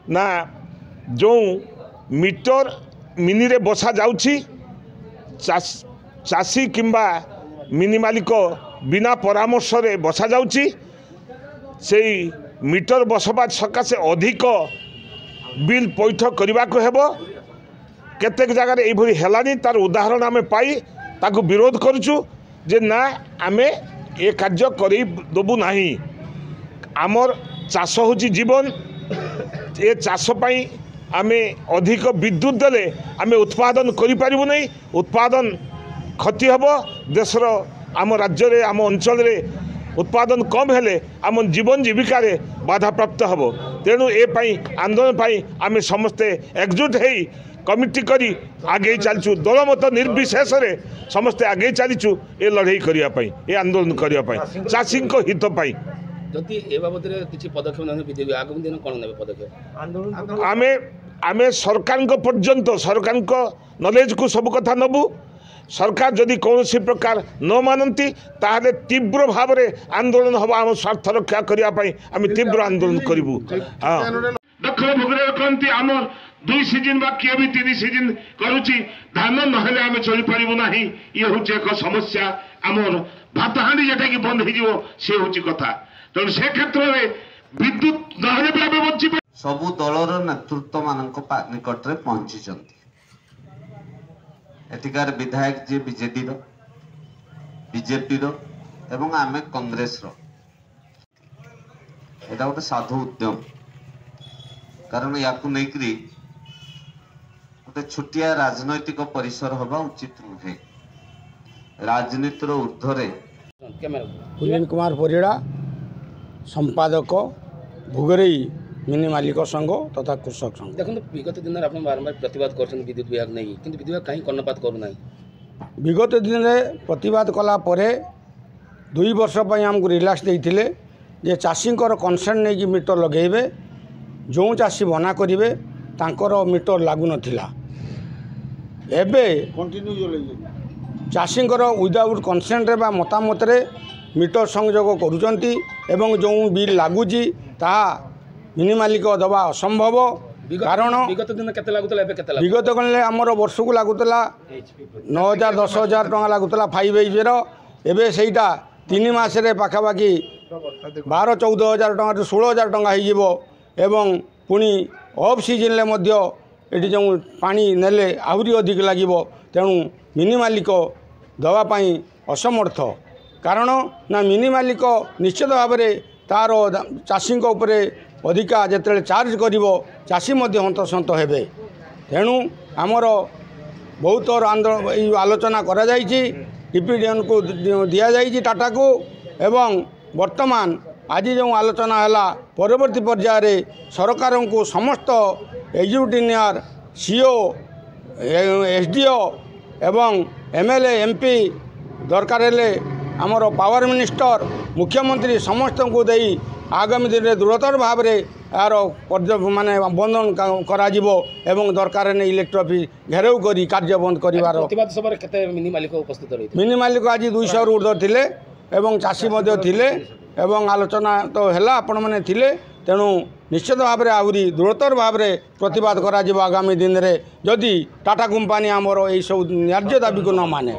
ना जो metre mini रे बसा जाउछि चाषी किंबा मिनी मालिक बिना परामर्श रे बसा जाउछि से मीटर बसवा सकाशे अधिक बिल पैठ करने को हेबो। केतेक जगह ये हेलानी तार उदाहरण आम पाई ताकू विरोध करुचु जे ना आमे ए कार्य करी देबू नाही। आमर चाष होची जीवन ए चाष पाई आमे अधिक विद्युत देले आमे उत्पादन करि पारिबु नहीं। उत्पादन क्षति हेबो देशर आम राज्य रे आम अंचल रे उत्पादन कम हेले आम जीवन जीविका रे बाधा प्राप्त हेबो। तेणु ए पाई आंदोलन पाई आमे समस्ते एकजुट हेई कमिटी करी आगे चलचु दल मत निर्विशेष रे समस्ते आगे चलीचु ए लड़ाई करिया पाई ए आंदोलन करिया पाई चाषी को हित पाई। जदि ए बाबद रे किछि पदक्षेप नै बीजेपी आगामी दिन कोन नेबे पदक्षेप आंदोलन आमे सरकार को पर्यंत सरकार को नॉलेज को सब कथा नबु। सरकार जदि कौन प्रकार न मानती ताहले तीव्र भाव रे आंदोलन हवा आम स्वार्थ रक्षा करिया पाई आमे तीव्र आंदोलन करिवु। हां दक्षिण भोगरे कहती आम 2 सीजन बा किए भी 3 सीजन करूची धान नहले आमे चली परिबु नाही। ये होचे एक समस्या आमर भात हांडी जेटा कि बंद हो से होची कथा। तो से क्षेत्र में विद्युत नहले भी आमे बंची सबु दलर नेतृत्व मानक निकट रे पहुंची चंती। एटिकार विधायक जे बीजेडी रो बीजेपी रो एवं आमे कांग्रेस रो एटा गोटे साधु उद्यम कारण याकू नेकरी गोटे छोटिया राजनैतिक परिसर हवा उचित नुहे। राजनीतिर ऊर्धरे कुलीन कुमार परिड़ा संपादक भुगरई मिनी मालिक संघ तथा कृषक संघ। देखो विगत दिन में बारंबार प्रतिवाद कर विद्युत विभाग नहीं कि विद्युत विभाग कहीं कर्णपात करूना। विगत दिन में प्रतिवाद कला परे 2 वर्ष आमको रिलैक्स देते जे चाषी कनसेंट नहीं कि मीटर लगेबे जो चाषी बना करेंगे तांकर मीटर लागू नथिला। एबे चाषी विदाउट कनसेंट रे बा मतामत रे मीटर संयोग करुचंती एवं जो बिल लागुची ताहा मिनी मालिक दबा असंभव। कारण विगत दिन केते लागुतला एबे केते लागु विगत गले हमर वर्ष को लागुतला 9000 10000 टका लागुतला 5H रो एबे सेटा 3 मास रे पाखापाखि 12-14 हजार टका 16,000 टका हो जीवो। एवं पुणी ऑफ सीजन ले मध्य एटी जो पानी नेले आहुरी अधिक लागिवो। तेणु मिनी मालिक दवा पाई असमर्थ। कारण ना मिनी मालिक निश्चित भाव में तार चाषी उपरे अधिका जिते चार्ज करिवो चाषी मध्य हंतसंत हेबे। तेणु आमर बहुत आंदोलन आलोचना करा जायछि टीपीडीएन को दिया जायछि टाटा को एवं वर्तमान आज जो आलोचना है परवर्ती पर्याय रे सरकार को समस्त एग्जीक्यूटिव इंजीनियर सीओ एसडीओ एवं एमएलए एमपी दरकार हेले आमर पावर मिनिस्टर मुख्यमंत्री समस्त को दे आगामी दिन में दृढ़तर भाव में यार माने बंधन करा एवं दरकार ने इलेक्ट्रिक ऑफिस घेराव करी कार्य बंद करिवार। प्रतिवाद सभा रे केते मिनी मालिक उपस्थित रही मिनी मालिक आज 200 रु ऊर्ध्व थिले एवं चाषी मध्य थिले एवं आलोचना तो है आपण मैंने थिले। तेणु निश्चित भाव में आहरी दृढ़तर भाव में प्रतिवाद करा आगामी दिन में जदि टाटा कंपानी आमर यही सब न्याय्य दाबी को न माने।